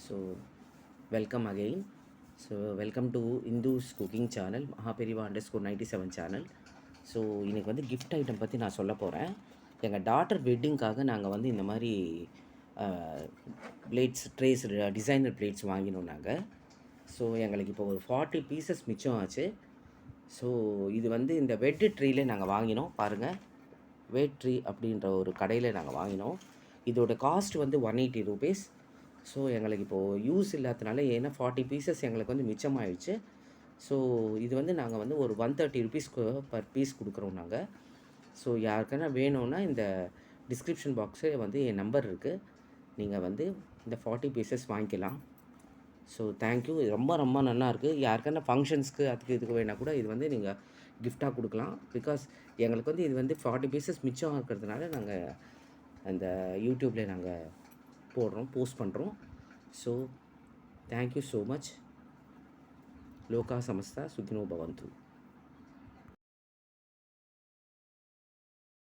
So welcome again. So welcome to Indu's cooking channel, Mahaperiva _97 channel. So இன்றைக்கி வந்து gift item பற்றி நான் சொல்ல போகிறேன். எங்கள் டாட்டர் வெட்டிங்க்காக நாங்கள் வந்து இந்த மாதிரி பிளேட்ஸ், ட்ரேஸ், டிசைனர் பிளேட்ஸ் வாங்கினோம் நாங்கள். ஸோ எங்களுக்கு இப்போ ஒரு 40 பீசஸ் மிச்சம் ஆச்சு. ஸோ இது வந்து இந்த வெட்டு ட்ரீலே நாங்கள் வாங்கினோம். பாருங்கள், வெட் ட்ரீ அப்படின்ற ஒரு கடையில் நாங்கள் வாங்கினோம். இதோட காஸ்ட் வந்து 180 ரூபீஸ். ஸோ எங்களுக்கு இப்போது யூஸ் இல்லாதனால, ஏன்னா 40 பீசஸ் எங்களுக்கு வந்து மிச்சமாகிடுச்சு. ஸோ இது வந்து நாங்கள் வந்து ஒரு 130 ருபீஸ்க்கு பர் பீஸ் கொடுக்குறோம் நாங்கள். ஸோ யாருக்கான வேணும்னா இந்த டிஸ்கிரிப்ஷன் பாக்ஸு வந்து என் நம்பர் இருக்குது, நீங்கள் வந்து இந்த 40 பீசஸ் வாங்கிக்கலாம். So thank you. இது ரொம்ப ரொம்ப நல்லா இருக்குது. யாருக்கான ஃபங்க்ஷன்ஸ்க்கு அதுக்கு இதுக்கு வேணால் கூட இது வந்து நீங்கள் கிஃப்டாக கொடுக்கலாம். பிகாஸ் எங்களுக்கு வந்து இது வந்து 40 பீசஸ் மிச்சம் இருக்கிறதுனால நாங்கள் அந்த யூடியூப்பில் நாங்கள் போஸ்ட் பண்ணுறோம். So thank you so much. லோகா சமஸ்தா சுகினோ பவந்து.